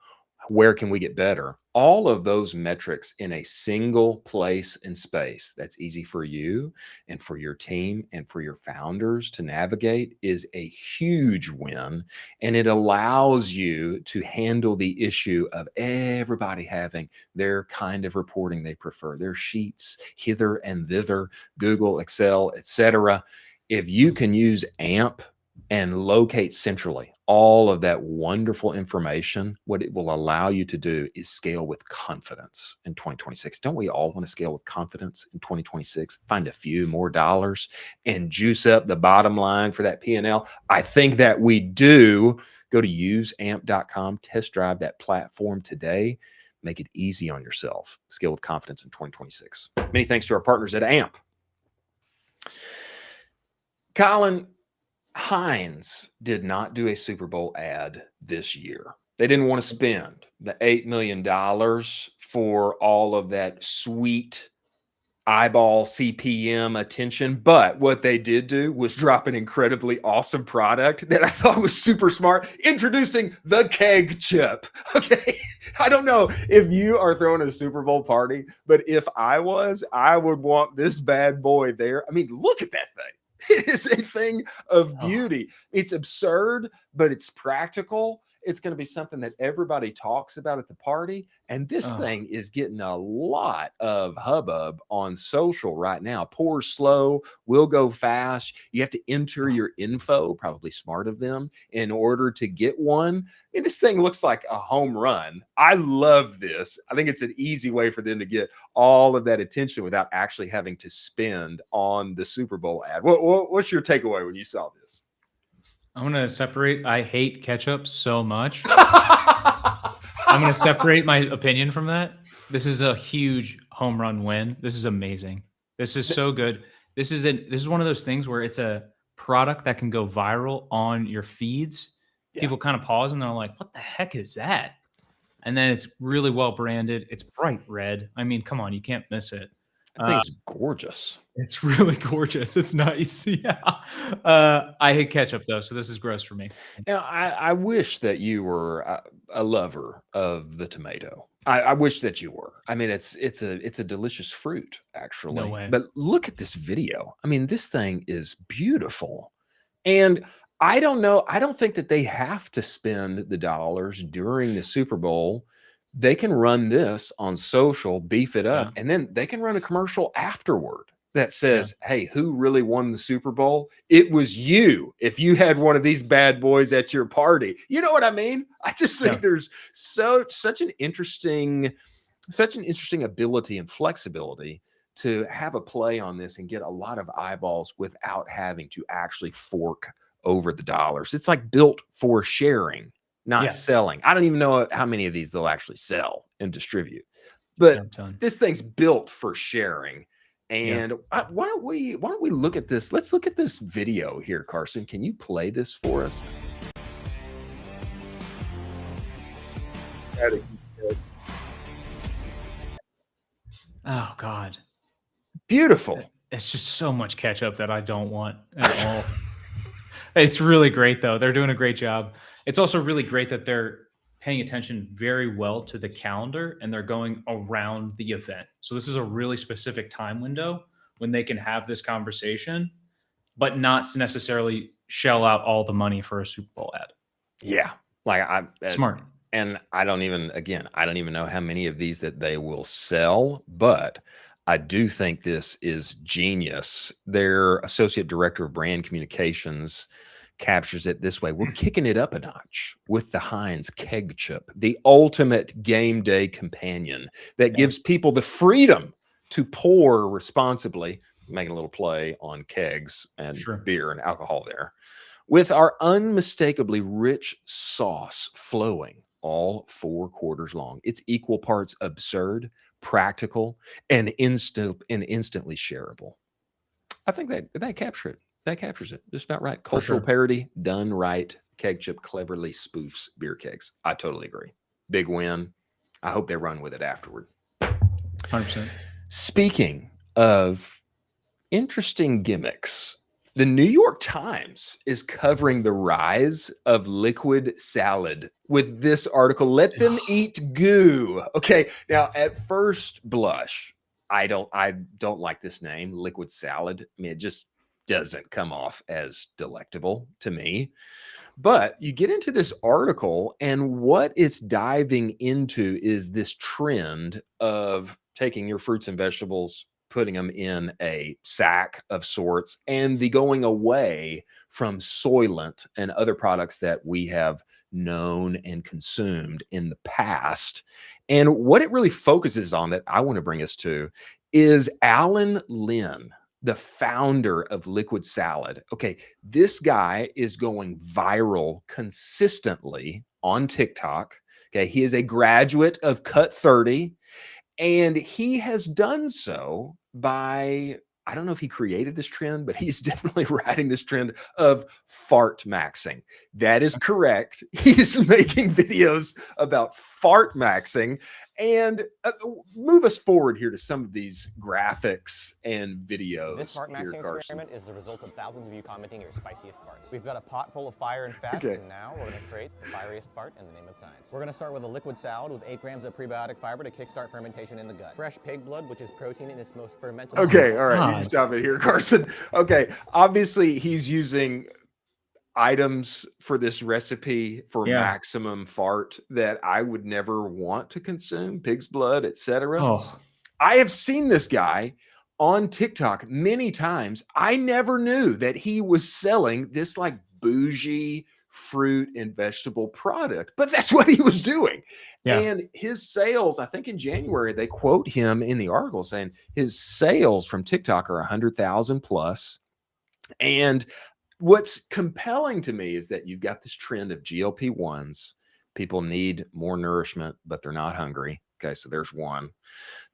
Where can we get better? All of those metrics in a single place and space that's easy for you and for your team and for your founders to navigate is a huge win. And it allows you to handle the issue of everybody having their kind of reporting they prefer, their sheets hither and thither, Google, Excel, etc. If you can use AMP and locate centrally all of that wonderful information, what it will allow you to do is scale with confidence in 2026. Don't we all want to scale with confidence in 2026? Find a few more dollars and juice up the bottom line for that P&L. I think that we do. Go to useamp.com, test drive that platform today. Make it easy on yourself. Scale with confidence in 2026. Many thanks to our partners at AMP. Colin, Heinz did not do a Super Bowl ad this year. They didn't want to spend the $8 million for all of that sweet eyeball CPM attention. But what they did do was drop an incredibly awesome product that I thought was super smart, introducing the keg chip. Okay. I don't know if you are throwing a Super Bowl party, but if I was, I would want this bad boy there. I mean, look at that thing. It is a thing of beauty. It's absurd, but it's practical. It's going to be something that everybody talks about at the party. And this thing is getting a lot of hubbub on social right now. Pour slow, will go fast. You have to enter your info, probably smart of them, in order to get one. And this thing looks like a home run. I love this. I think it's an easy way for them to get all of that attention without actually having to spend on the Super Bowl ad. What's your takeaway when you saw this? I'm going to separate. I hate ketchup so much. I'm going to separate my opinion from that. This is a huge home run win. This is amazing. This is so good. This is one of those things where it's a product that can go viral on your feeds. Yeah. People kind of pause and they're like, what the heck is that? And then it's really well branded. It's bright red. I mean, come on, you can't miss it. I think it's gorgeous. It's really gorgeous. It's nice. Yeah. I hate ketchup though, so this is gross for me. Now, I wish that you were a lover of the tomato. I wish that you were. I mean, it's a delicious fruit, actually. No way. But look at this video. I mean, this thing is beautiful. And I don't know. I don't think that they have to spend the dollars during the Super Bowl. They can run this on social, beef it up, and then they can run a commercial afterward that says, hey, who really won the Super Bowl? It was you. If you had one of these bad boys at your party, you know what I mean? I just think there's such an interesting ability and flexibility to have a play on this and get a lot of eyeballs without having to actually fork over the dollars. It's like built for sharing, not selling. I don't even know how many of these they'll actually sell and distribute, but this thing's built for sharing. And why don't we look at this? Let's look at this video here, Carson. Can you play this for us? Oh God. Beautiful. it's just so much ketchup that I don't want at all. It's really great though. They're doing a great job. It's also really great that they're paying attention very well to the calendar and they're going around the event. So this is a really specific time window when they can have this conversation, but not necessarily shell out all the money for a Super Bowl ad. Yeah. Like Smart. And I don't even know how many of these that they will sell, but I do think this is genius. Their associate director of brand communications captures it this way. We're kicking it up a notch with the Heinz keg chip, the ultimate game day companion that gives people the freedom to pour responsibly, making a little play on kegs and beer and alcohol there, with our unmistakably rich sauce flowing all 4 quarters long. It's equal parts absurd, practical, and instantly shareable. I think that captures it. That captures it just about right. Cultural parody done right. Keg chip cleverly spoofs beer kegs. I totally agree. Big win. I hope they run with it afterward. 100%. Speaking of interesting gimmicks, the New York Times is covering the rise of liquid salad with this article. Let them eat goo. Okay, now at first blush, I don't like this name, liquid salad. I mean, it just doesn't come off as delectable to me. But you get into this article, and what it's diving into is this trend of taking your fruits and vegetables, putting them in a sack of sorts, and the going away from Soylent and other products that we have known and consumed in the past. And what it really focuses on that I want to bring us to is Alan Lynn, the founder of Liquid Salad. Okay, this guy is going viral consistently on TikTok. Okay, he is a graduate of Cut 30. And he has done so by, I don't know if he created this trend, but he's definitely riding this trend of fart maxing. That is correct. He's making videos about fart maxing. And move us forward here to some of these graphics and videos. This fart maxing experiment is the result of thousands of you commenting your spiciest farts. We've got a pot full of fire and fat, and now we're going to create the fieriest fart in the name of science. We're going to start with a liquid salad with 8 grams of prebiotic fiber to kickstart fermentation in the gut. Fresh pig blood, which is protein in its most fermentable. Okay, all right, you stop it here, Carson. Okay, obviously he's using items for this recipe for maximum fart that I would never want to consume, pig's blood, etc. I have seen this guy on TikTok many times. I never knew that he was selling this like bougie fruit and vegetable product, but that's what he was doing. And his sales, I think in January, they quote him in the article saying his sales from TikTok are 100,000 plus. And what's compelling to me is that you've got this trend of GLP-1s. People need more nourishment, but they're not hungry. Okay, so there's one.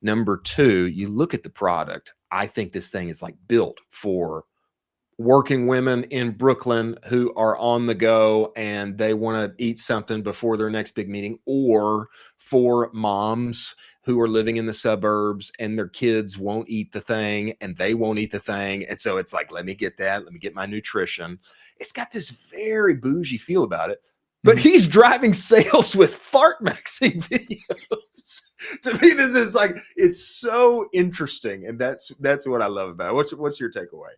Number two, you look at the product. I think this thing is like built for working women in Brooklyn who are on the go and they want to eat something before their next big meeting, or for moms who are living in the suburbs and their kids won't eat the thing and they won't eat the thing. And so it's like, let me get that. Let me get my nutrition. It's got this very bougie feel about it, but he's driving sales with fart maxing videos. To me, this is like, it's so interesting. And that's what I love about it. What's your takeaway?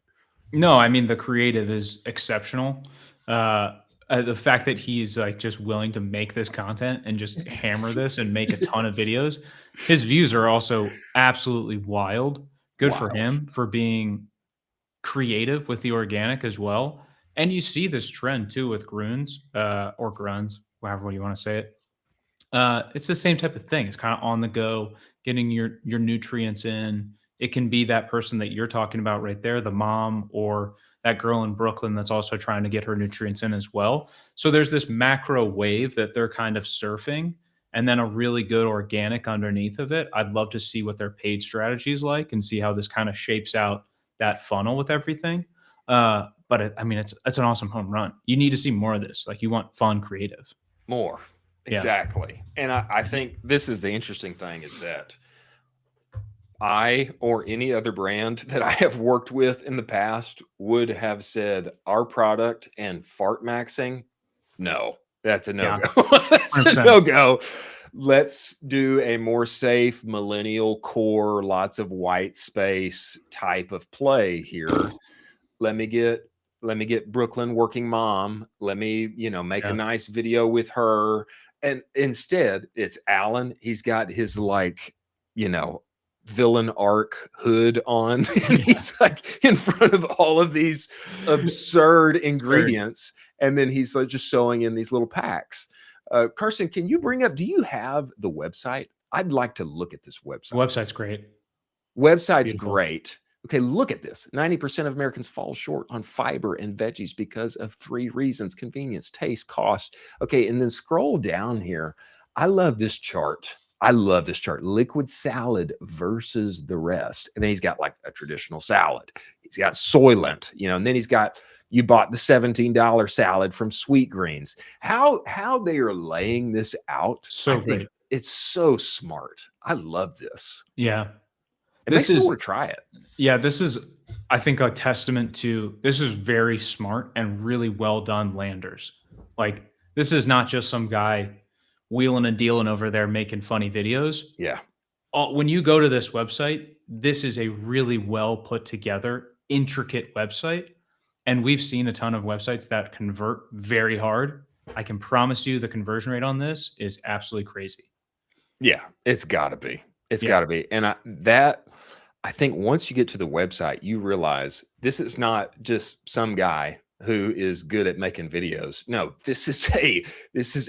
No, I mean, the creative is exceptional. The fact that he's like just willing to make this content and just hammer this and make a ton of videos. His views are also absolutely wild. Good for him for being creative with the organic as well. And you see this trend too with gruns or gruns, however you want to say it. It's the same type of thing. It's kind of on the go, getting your nutrients in. It can be that person that you're talking about right there, the mom, or that girl in Brooklyn that's also trying to get her nutrients in as well. So there's this macro wave that they're kind of surfing, and then a really good organic underneath of it. I'd love to see what their paid strategy is like and see how this kind of shapes out that funnel with everything. But it's an awesome home run. You need to see more of this. Like, you want fun, creative. More. Exactly. And I think this is the interesting thing, is that I or any other brand that I have worked with in the past would have said our product and fart maxing, no, that's a Yeah. no-go. That's a 100%. no-go. Let's do a more safe millennial core, lots of white space type of play here. Let me get Brooklyn working mom. Let me, make a Yeah. nice video with her. And instead, it's Alan. He's got his villain arc hood on. And he's like in front of all of these absurd ingredients. And then he's like just showing in these little packs. Carson, can you do you have the website? I'd like to look at this website. The website's great. Website's Beautiful. great. Okay, look at this. 90% of Americans fall short on fiber and veggies because of 3 reasons: convenience, taste, cost. Okay, and then scroll down here. I love this chart. Liquid salad versus the rest. And then he's got like a traditional salad. He's got Soylent, and then he's got, you bought the $17 salad from Sweet Greens. How they are laying this out. So great. It's so smart. I love this. Yeah. It makes me want to try it. Yeah, this is, I think, a testament to, this is very smart and really well done landers. Like, this is not just some guy wheeling and dealing over there making funny videos. Yeah. When you go to this website, this is a really well put together, intricate website. And we've seen a ton of websites that convert very hard. I can promise you the conversion rate on this is absolutely crazy. Yeah, it's got to be. It's got to be. And I think once you get to the website, you realize this is not just some guy who is good at making videos. No, this is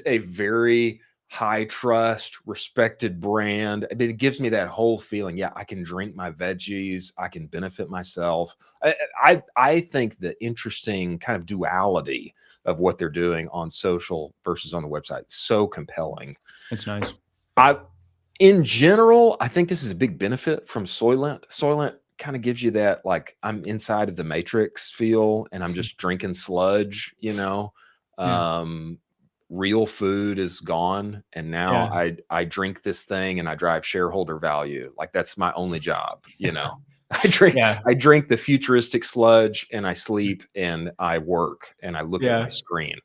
a very high trust, respected brand. I mean, it gives me that whole feeling. Yeah, I can drink my veggies. I can benefit myself. I think the interesting kind of duality of what they're doing on social versus on the website is so compelling. It's nice. In general, I think this is a big benefit from Soylent. Soylent kind of gives you that, like, I'm inside of the Matrix feel and I'm just drinking sludge, Real food is gone. And now I drink this thing and I drive shareholder value. Like, that's my only job, I drink the futuristic sludge and I sleep and I work and I look at my screen.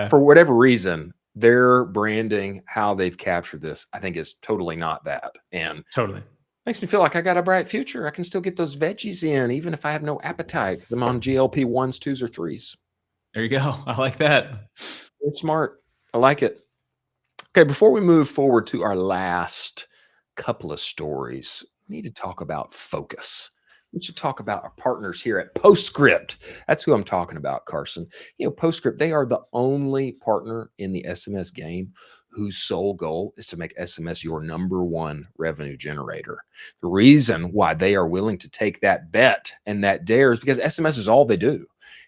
For whatever reason, their branding, how they've captured this, I think is totally not that. And totally makes me feel like I got a bright future. I can still get those veggies in, even if I have no appetite, because I'm on GLP 1s, 2s, or 3s. There you go. I like that. It's smart. I like it. Okay, before we move forward to our last couple of stories, we need to talk about focus. We should talk about our partners here at Postscript. That's who I'm talking about, Carson. Postscript, they are the only partner in the SMS game whose sole goal is to make SMS your #1 revenue generator. The reason why they are willing to take that bet and that dare is because SMS is all they do.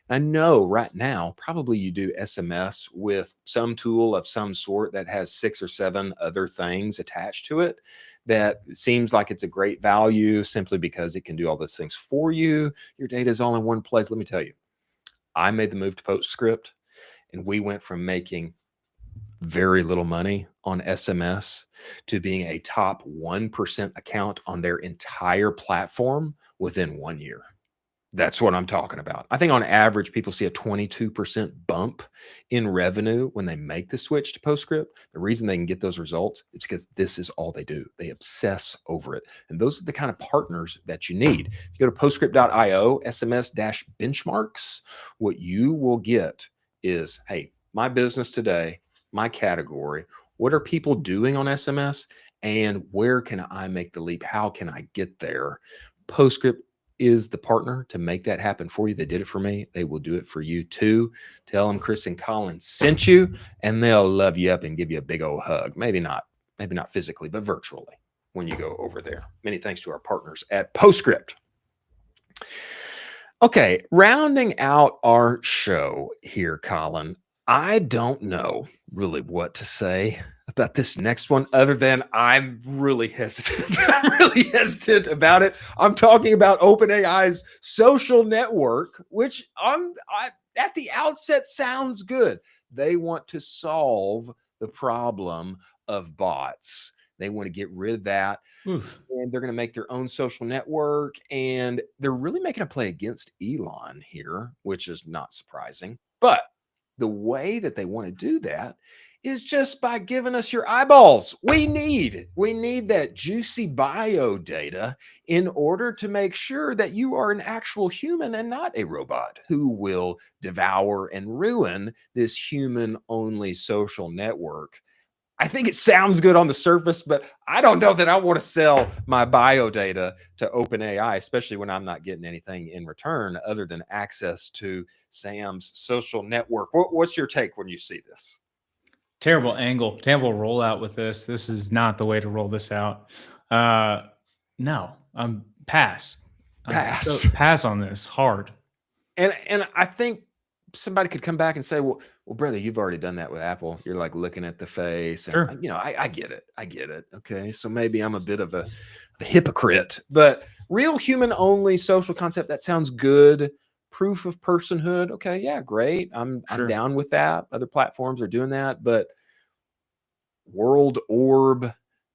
I know right now, probably you do SMS with some tool of some sort that has 6 or 7 other things attached to it that seems like it's a great value simply because it can do all those things for you. Your data is all in one place. Let me tell you, I made the move to Postscript and we went from making very little money on SMS to being a top 1% account on their entire platform within 1 year. That's what I'm talking about. I think on average, people see a 22% bump in revenue when they make the switch to Postscript. The reason they can get those results is because this is all they do. They obsess over it. And those are the kind of partners that you need. If you go to postscript.io, SMS-benchmarks, what you will get is, hey, my business today, my category, what are people doing on SMS, and where can I make the leap? How can I get there? Postscript is the partner to make that happen for you. They did it for me. They will do it for you too. Tell them Chris and Colin sent you, and they'll love you up and give you a big old hug. Maybe not physically, but virtually when you go over there. Many thanks to our partners at Postscript. Okay, rounding out our show here, Colin, I don't know really what to say about this next one other than I'm really hesitant. I'm really hesitant about it. I'm talking about OpenAI's social network, which at the outset sounds good. They want to solve the problem of bots. They want to get rid of that. and they're going to make their own social network, and they're really making a play against Elon here, which is not surprising. But the way that they want to do that is just by giving us your eyeballs. We need that juicy bio data in order to make sure that you are an actual human and not a robot who will devour and ruin this human-only social network. I think it sounds good on the surface, but I don't know that I want to sell my bio data to OpenAI, especially when I'm not getting anything in return other than access to Sam's social network. What's your take when you see this? Terrible angle, terrible rollout with this. This is not the way to roll this out. No, pass. Pass on this hard. And I think somebody could come back and say, well, brother, you've already done that with Apple. You're like looking at the face. And, Sure. you know, I get it. I get it. Okay. So maybe I'm a bit of a hypocrite, but real human only social concept, that sounds good. Proof of personhood. Okay. Yeah, great. I'm down with that. Other platforms are doing that, but World Orb,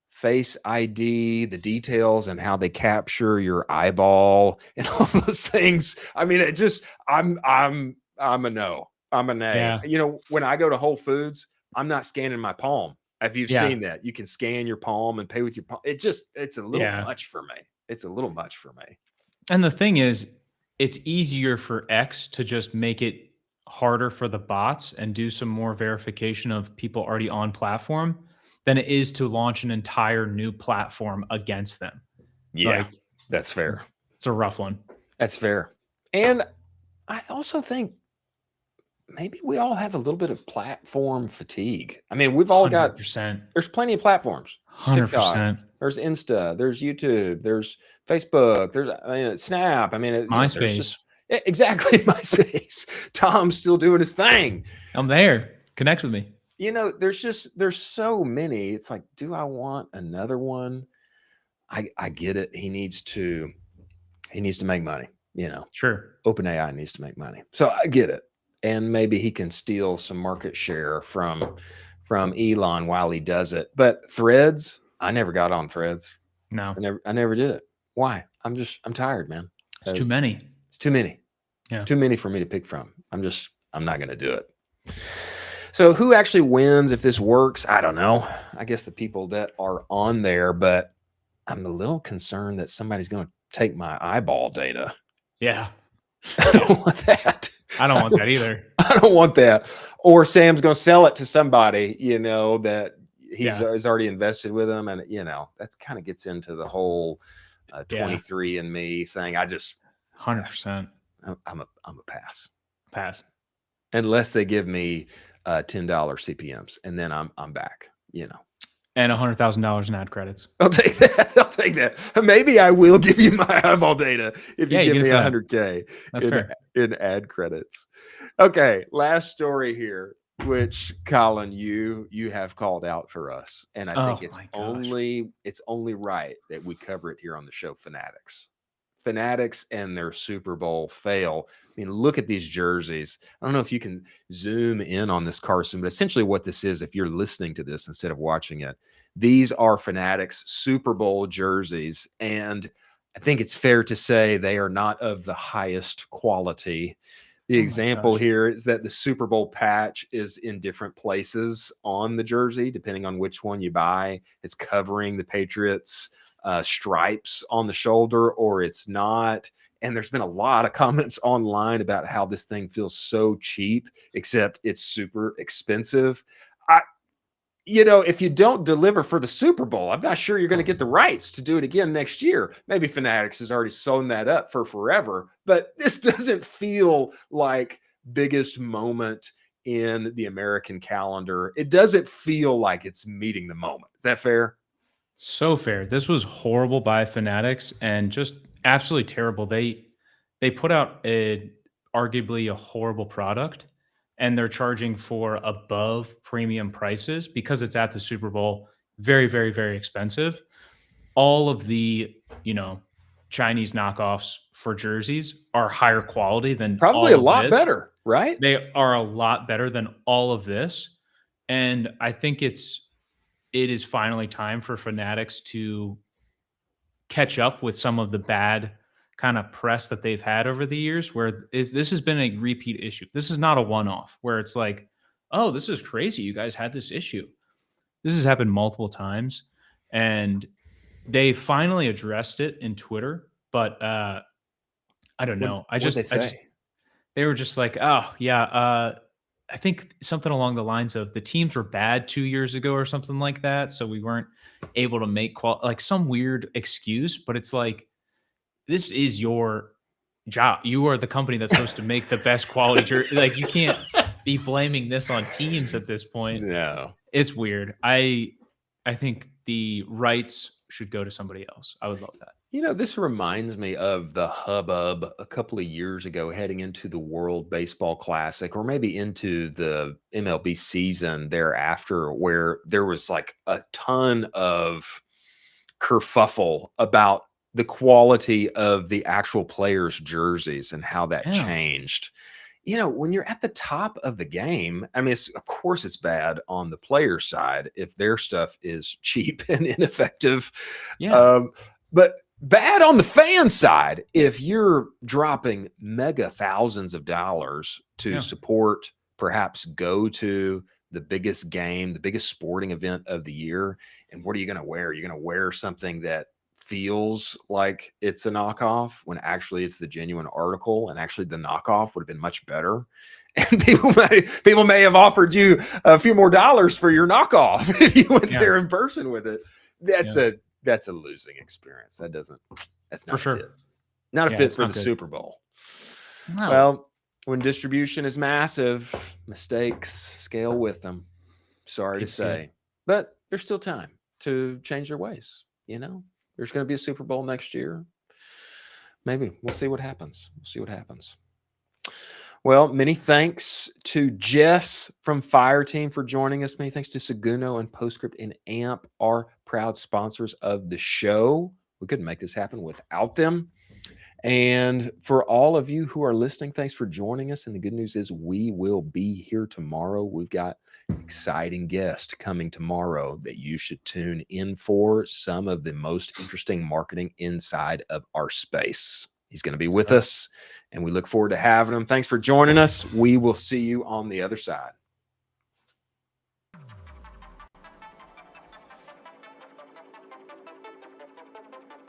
Face ID, the details and how they capture your eyeball and all those things. I mean, it just, I'm a no. I'm a nay. Yeah. You know, when I go to Whole Foods, I'm not scanning my palm. If you've seen that, you can scan your palm and pay with your palm. It's a little much for me. It's a little much for me. And the thing is, it's easier for X to just make it harder for the bots and do some more verification of people already on platform than it is to launch an entire new platform against them. Yeah, that's fair. It's a rough one. That's fair. And I also think maybe we all have a little bit of platform fatigue. I mean, we've all 100%. There's plenty of platforms. 100%. TikTok, there's Insta, there's YouTube, there's Facebook, there's Snap. I mean, MySpace. Exactly, MySpace. Tom's still doing his thing. I'm there. Connect with me. You know, there's so many. It's like, do I want another one? I get it. He needs to make money, you know. Sure. OpenAI needs to make money. So I get it. And maybe he can steal some market share from Elon while he does it. But Threads, I never got on Threads. No. I never did it. Why? I'm tired, man. It's too many. It's too many. Yeah. Too many for me to pick from. I'm not going to do it. So who actually wins if this works? I don't know. I guess the people that are on there, but I'm a little concerned that somebody's going to take my eyeball data. Yeah. I don't want that. I don't want that either. I don't want that. Or Sam's going to sell it to somebody, you know, that he's already invested with them. And, you know, that kind of gets into the whole 23andMe thing. I just 100%. I'm a pass. Pass. Unless they give me $10 CPMs, and then I'm back, you know. And $100,000 in ad credits. I'll take that. I'll take that. Maybe I will give you my eyeball data if you give me $100K in ad credits. Okay, last story here, which Colin, you have called out for us, and I think it's only right that we cover it here on the show. Fanatics and their Super Bowl fail. I mean, look at these jerseys. I don't know if you can zoom in on this, Carson, but essentially what this is, if you're listening to this instead of watching it, these are Fanatics Super Bowl jerseys. And I think it's fair to say they are not of the highest quality. The example here is that the Super Bowl patch is in different places on the jersey, depending on which one you buy. It's covering the Patriots stripes on the shoulder, or it's not. And there's been a lot of comments online about how this thing feels so cheap, except it's super expensive. You know, if you don't deliver for the Super Bowl, I'm not sure you're going to get the rights to do it again next year. Maybe Fanatics has already sewn that up for forever, but this doesn't feel like biggest moment in the American calendar. It doesn't feel like it's meeting the moment. Is that fair? So fair. This was horrible by Fanatics and just absolutely terrible. They put out arguably a horrible product, and they're charging for above premium prices because it's at the Super Bowl. Very, very, very expensive. All of the, you know, Chinese knockoffs for jerseys are higher quality than probably a lot better, right? They are a lot better than all of this. And I think it is finally time for Fanatics to catch up with some of the bad kind of press that they've had over the years, where this has been a repeat issue. This is not a one-off where it's like, oh, this is crazy, you guys had this issue. This has happened multiple times, and they finally addressed it in Twitter, but I don't know. They were just like, oh yeah, I think something along the lines of the teams were bad 2 years ago or something like that, so we weren't able to make like some weird excuse. But it's like, this is your job. You are the company that's supposed to make the best quality jersey. Like, you can't be blaming this on teams at this point. No, it's weird. I think the rights should go to somebody else. I would love that. You know, this reminds me of the hubbub a couple of years ago heading into the World Baseball Classic, or maybe into the MLB season thereafter, where there was like a ton of kerfuffle about the quality of the actual players' jerseys and how that changed. You know, when you're at the top of the game, I mean, of course it's bad on the player side if their stuff is cheap and ineffective. But bad on the fan side if you're dropping mega thousands of dollars to support, perhaps go to the biggest game, the biggest sporting event of the year. And what are you going to wear? You're going to wear something that feels like it's a knockoff when actually it's the genuine article, and actually the knockoff would have been much better. And people may have offered you a few more dollars for your knockoff if you went there in person with it. That's a losing experience. That's not for sure. Fit. Not a fit for the Super Bowl. No. Well, when distribution is massive, mistakes scale with them. Sorry to say, but there's still time to change their ways. You know, there's going to be a Super Bowl next year. Maybe we'll see what happens. Well, many thanks to Jess from FireTeam for joining us. Many thanks to Seguno and Postscript and AMP, our proud sponsors of the show. We couldn't make this happen without them. And for all of you who are listening, thanks for joining us. And the good news is we will be here tomorrow. We've got an exciting guest coming tomorrow that you should tune in for. Some of the most interesting marketing inside of our space. He's going to be with us, and we look forward to having him. Thanks for joining us. We will see you on the other side.